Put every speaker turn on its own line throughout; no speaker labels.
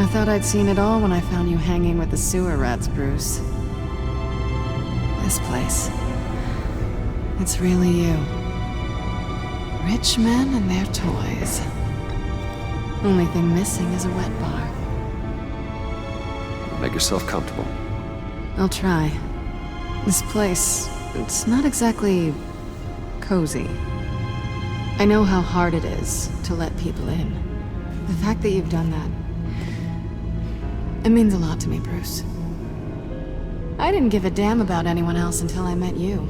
I thought I'd seen it all when I found you hanging with the sewer rats, Bruce. This place. It's really you. Rich men and their toys. Only thing missing is a wet bar.
Make yourself comfortable.
I'll try. This place, it's not exactly cozy. I know how hard it is to let people in. The fact that you've done that, it means a lot to me, Bruce. I didn't give a damn about anyone else until I met you.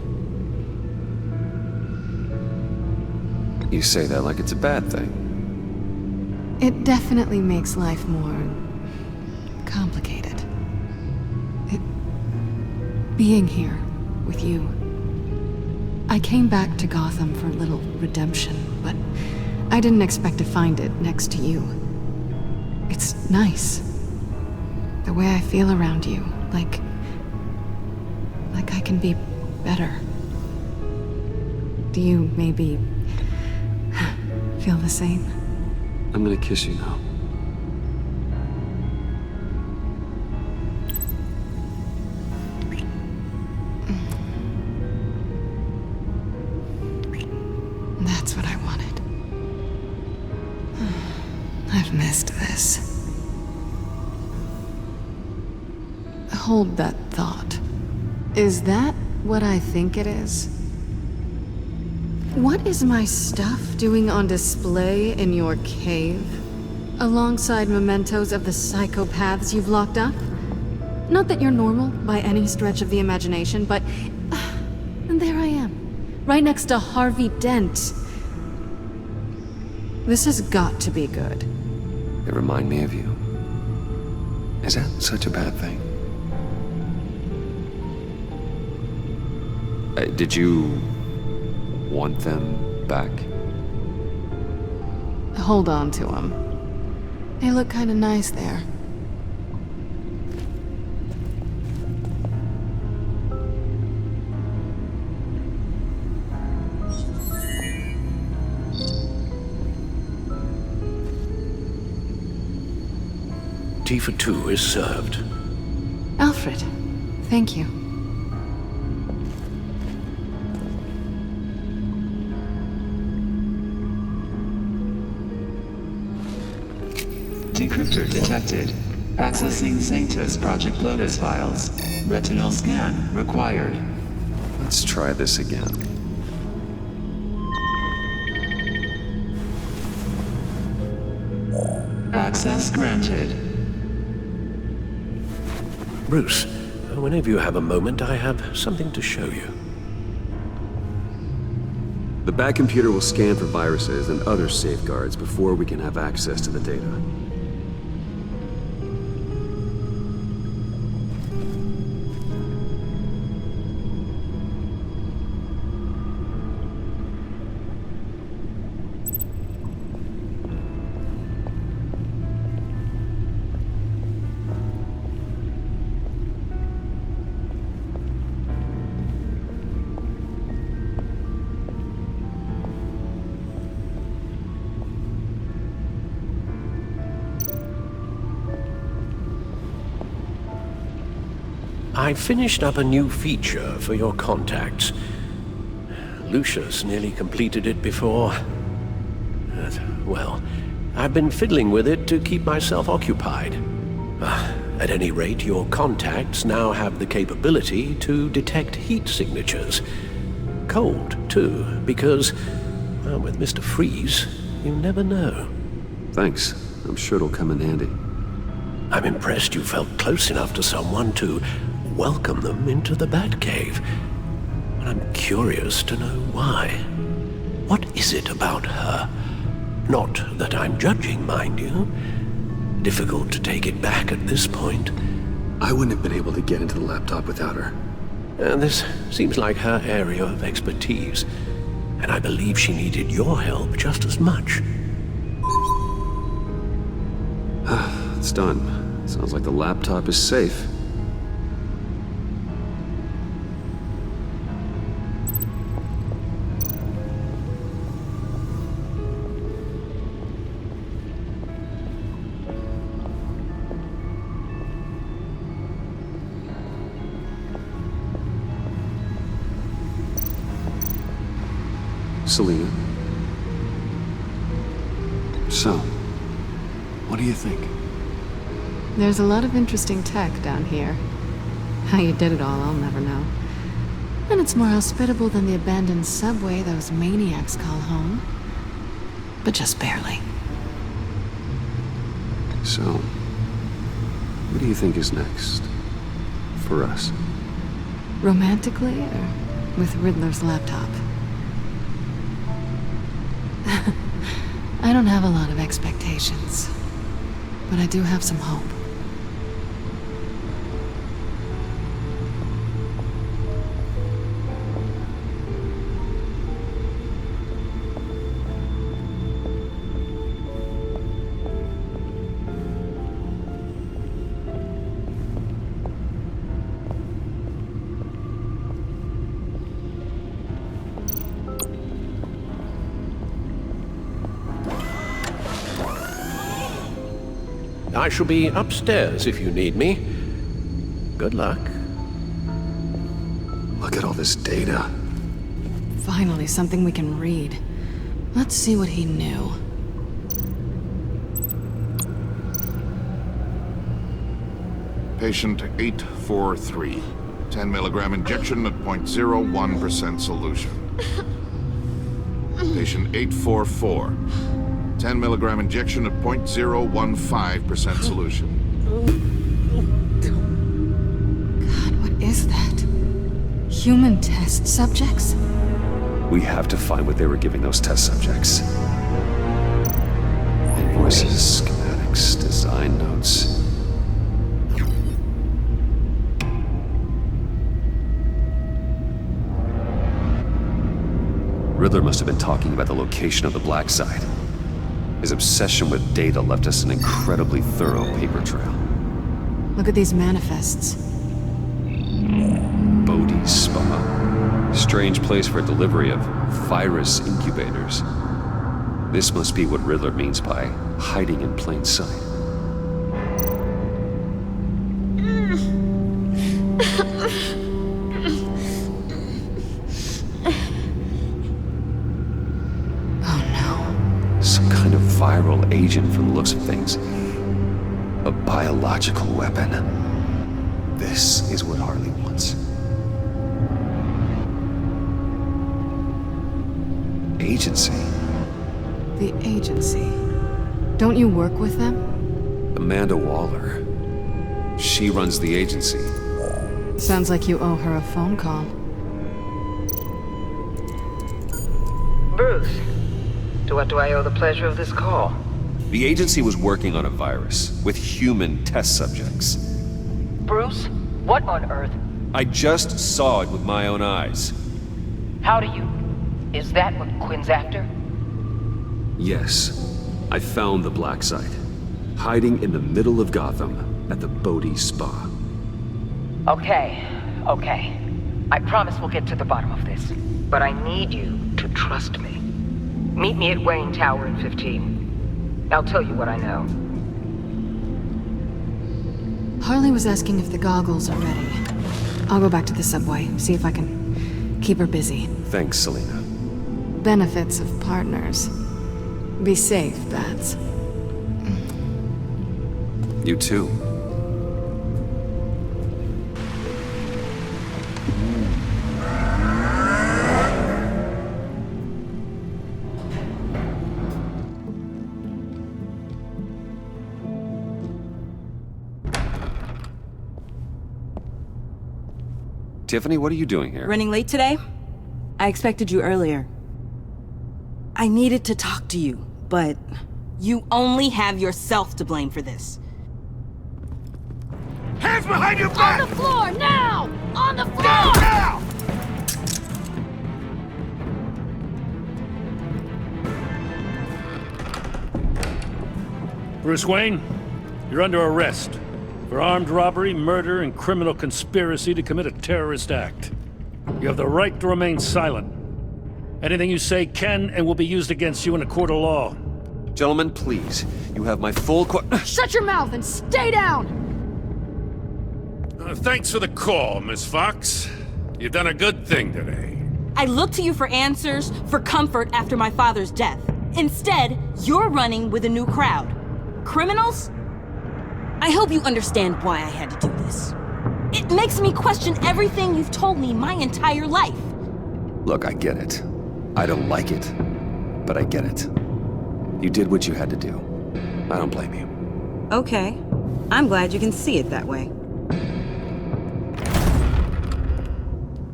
You say that like it's a bad thing.
It definitely makes life more complicated. Being here with you. I came back to Gotham for a little redemption, but I didn't expect to find it next to you. It's nice. The way I feel around you, like I can be better. Do you maybe feel the same?
I'm gonna kiss you now.
That's what I wanted. I've missed this. Hold that thought. Is that what I think it is? What is my stuff doing on display in your cave? Alongside mementos of the psychopaths you've locked up? Not that you're normal by any stretch of the imagination, but... and there I am. Right next to Harvey Dent. This has got to be good.
They remind me of you. Is that such a bad thing? Did you want them back?
Hold on to them. They look kind of nice there.
Tea for two is served.
Alfred, thank you.
Decryptor detected. Accessing Sanctus Project Lotus files. Retinal scan required.
Let's try this again.
Access granted.
Bruce, whenever you have a moment, I have something to show you.
The Bat computer will scan for viruses and other safeguards before we can have access to the data.
I finished up a new feature for your contacts. Lucius nearly completed it before. Well, I've been fiddling with it to keep myself occupied. At any rate, your contacts now have the capability to detect heat signatures. Cold, too, because, well, with Mr. Freeze, you never know.
Thanks. I'm sure it'll come in handy.
I'm impressed you felt close enough to someone to welcome them into the Batcave. And I'm curious to know why. What is it about her? Not that I'm judging, mind you. Difficult to take it back at this point.
I wouldn't have been able to get into the laptop without her.
This seems like her area of expertise, and I believe she needed your help just as much.
It's done. Sounds like the laptop is safe. Selina. So, what do you think?
There's a lot of interesting tech down here. How you did it all, I'll never know. And it's more hospitable than the abandoned subway those maniacs call home. But just barely.
So, what do you think is next? For us?
Romantically, or with Riddler's laptop? I don't have a lot of expectations, but I do have some hope.
I shall be upstairs if you need me. Good luck.
Look at all this data.
Finally, something we can read. Let's see what he knew.
Patient 843. 10 milligram injection at 0.01% solution. Patient 844. 10 milligram injection at 0.015% solution.
God, what is that? Human test subjects?
We have to find what they were giving those test subjects. Invoices, schematics, design notes. Riddler must have been talking about the location of the black site. His obsession with data left us an incredibly thorough paper trail.
Look at these manifests.
Bodhi's Spa. Strange place for a delivery of virus incubators. This must be what Riddler means by hiding in plain sight. Viral agent from the looks of things. A biological weapon. This is what Harley wants. Agency.
The agency. Don't you work with them?
Amanda Waller. She runs the agency.
Sounds like you owe her a phone call.
Bruce. To what do I owe the pleasure of this call?
The agency was working on a virus with human test subjects.
Bruce, what on earth?
I just saw it with my own eyes.
How do you? Is that what Quinn's after?
Yes. I found the black site. Hiding in the middle of Gotham at the Bodhi Spa.
Okay. I promise we'll get to the bottom of this. But I need you to trust me. Meet me at Wayne Tower in 15. I'll tell you what I know.
Harley was asking if the goggles are ready. I'll go back to the subway, see if I can keep her busy.
Thanks, Selina.
Benefits of partners. Be safe, Bats.
You too. Tiffany, what are you doing here?
Running late today? I expected you earlier. I needed to talk to you, but you only have yourself to blame for this.
Hands behind your back!
On the floor, now! On the floor!
Down now!
Bruce Wayne, you're under arrest for armed robbery, murder, and criminal conspiracy to commit a terrorist act. You have the right to remain silent. Anything you say can and will be used against you in a court of law.
Gentlemen, please. You have my full
Shut your mouth and stay down!
Thanks for the call, Miss Fox. You've done a good thing today.
I looked to you for answers, for comfort after my father's death. Instead, you're running with a new crowd. Criminals? I hope you understand why I had to do this. It makes me question everything you've told me my entire life.
Look, I get it. I don't like it, but I get it. You did what you had to do. I don't blame you.
Okay. I'm glad you can see it that way.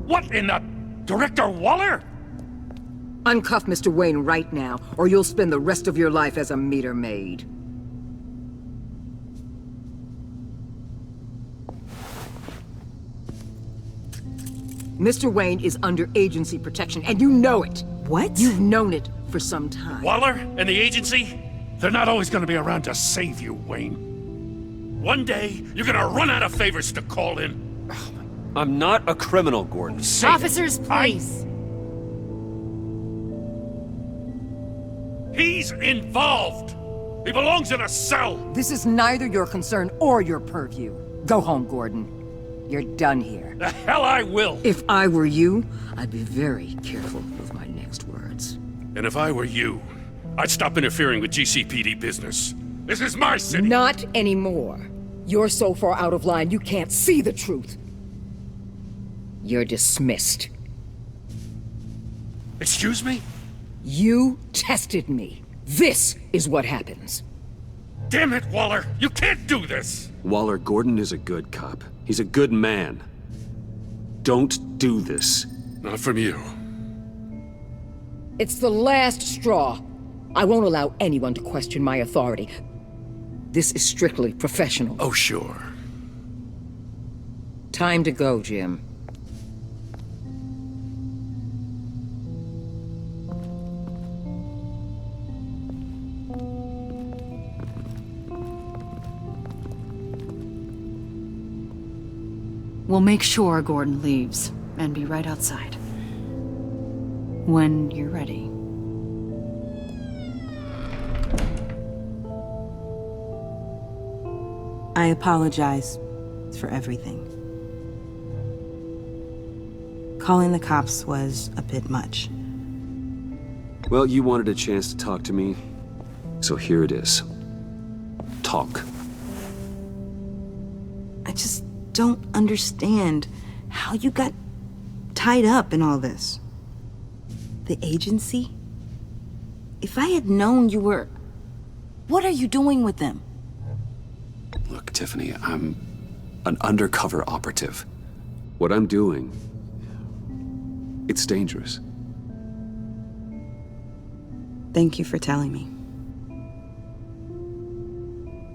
What in the... Director Waller?
Uncuff Mr. Wayne right now, or you'll spend the rest of your life as a meter maid. Mr. Wayne is under agency protection, and you know it.
What?
You've known it for some time.
Waller and the agency? They're not always gonna be around to save you, Wayne. One day, you're gonna run out of favors to call in.
I'm not a criminal, Gordon.
Officers, please.
He's involved. He belongs in a cell.
This is neither your concern or your purview. Go home, Gordon. You're done here.
The hell I will.
If I were you, I'd be very careful with my next words.
And if I were you, I'd stop interfering with GCPD business. This is my city.
Not anymore. You're so far out of line you can't see the truth. You're dismissed.
Excuse me?
You tested me. This is what happens.
Damn it, Waller! You can't do this!
Waller, Gordon is a good cop. He's a good man. Don't do this.
Not from you.
It's the last straw. I won't allow anyone to question my authority. This is strictly professional.
Oh, sure.
Time to go, Jim.
We'll make sure Gordon leaves, and be right outside. When you're ready.
I apologize for everything. Calling the cops was a bit much.
Well, you wanted a chance to talk to me, so here it is. Talk.
I just don't understand how you got tied up in all this. The agency? If I had known you were... What are you doing with them?
Look, Tiffany, I'm an undercover operative. What I'm doing, it's dangerous.
Thank you for telling me.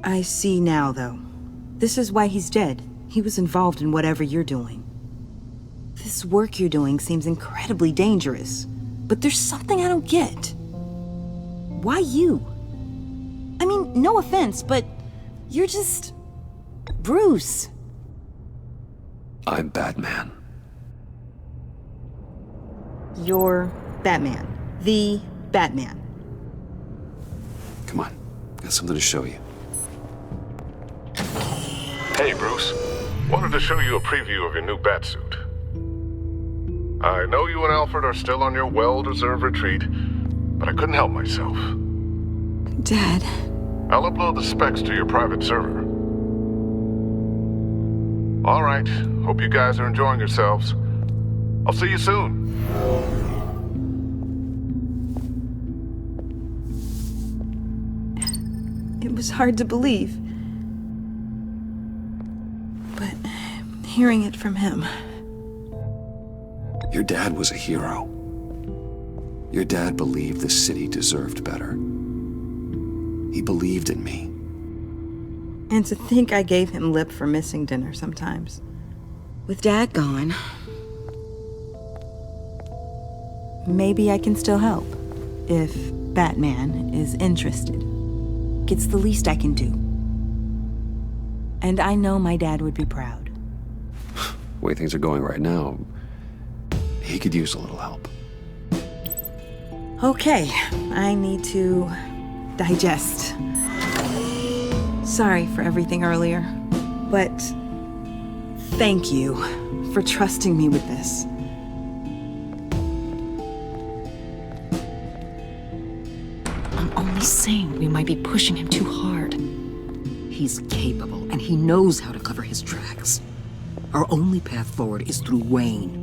I see now, though. This is why he's dead. He was involved in whatever you're doing. This work you're doing seems incredibly dangerous. But there's something I don't get. Why you? I mean, no offense, but you're just... Bruce.
I'm Batman.
You're Batman. The Batman.
Come on, got something to show you.
Hey, Bruce. Wanted to show you a preview of your new Batsuit. I know you and Alfred are still on your well-deserved retreat, but I couldn't help myself.
Dad.
I'll upload the specs to your private server. All right. Hope you guys are enjoying yourselves. I'll see you soon.
It was hard to believe. But hearing it from him...
Your dad was a hero. Your dad believed the city deserved better. He believed in me.
And to think I gave him lip for missing dinner sometimes. With Dad gone... Maybe I can still help. If Batman is interested. It's the least I can do. And I know my dad would be proud.
The way things are going right now, he could use a little help.
Okay, I need to digest. Sorry for everything earlier, but thank you for trusting me with this.
only saying we might be pushing him too hard.
He's capable, and he knows how to cover his tracks. Our only path forward is through Wayne.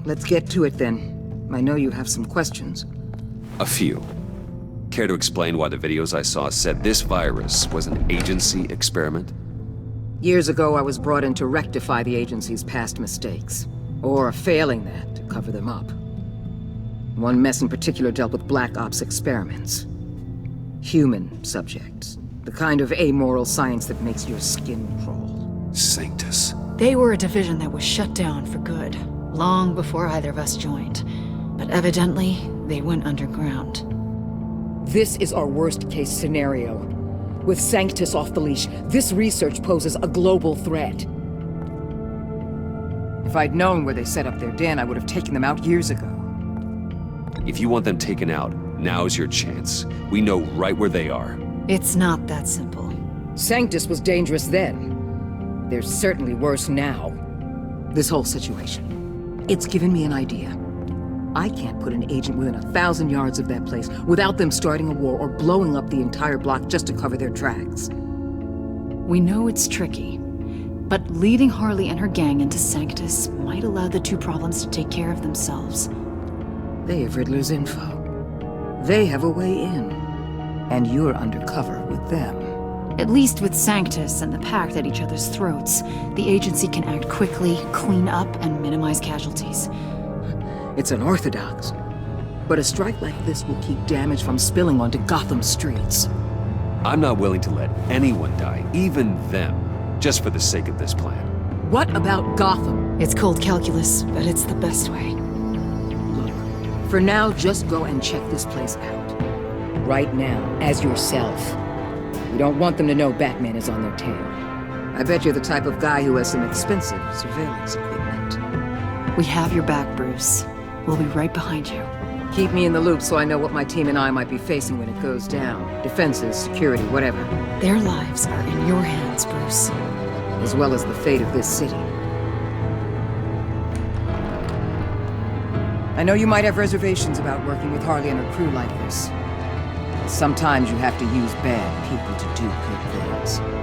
Let's get to it then. I know you have some questions.
A few. Care to explain why the videos I saw said this virus was an agency experiment?
Years ago, I was brought in to rectify the agency's past mistakes. Or failing that, to cover them up. One mess in particular dealt with Black Ops experiments. Human subjects. The kind of amoral science that makes your skin crawl.
Sanctus.
They were a division that was shut down for good, long before either of us joined. But evidently, they went underground.
This is our worst-case scenario. With Sanctus off the leash, this research poses a global threat.
If I'd known where they set up their den, I would have taken them out years ago.
If you want them taken out, now's your chance. We know right where they are.
It's not that simple.
Sanctus was dangerous then. They're certainly worse now.
This whole situation, it's given me an idea. I can't put an agent within 1,000 yards of that place without them starting a war or blowing up the entire block just to cover their tracks.
We know it's tricky, but leading Harley and her gang into Sanctus might allow the two problems to take care of themselves.
They have Riddler's info. They have a way in. And you're undercover with them.
At least with Sanctus and the Pact at each other's throats, the agency can act quickly, clean up, and minimize casualties.
It's unorthodox. But a strike like this will keep damage from spilling onto Gotham streets.
I'm not willing to let anyone die, even them, just for the sake of this plan.
What about Gotham?
It's cold calculus, but it's the best way.
Look, for now, just go and check this place out.
Right now, as yourself. We don't want them to know Batman is on their tail.
I bet you're the type of guy who has some expensive surveillance equipment.
We have your back, Bruce. We'll be right behind you.
Keep me in the loop so I know what my team and I might be facing when it goes down. Defenses, security, whatever.
Their lives are in your hands, Bruce.
As well as the fate of this city. I know you might have reservations about working with Harley and her crew like this. Sometimes you have to use bad people to do good things.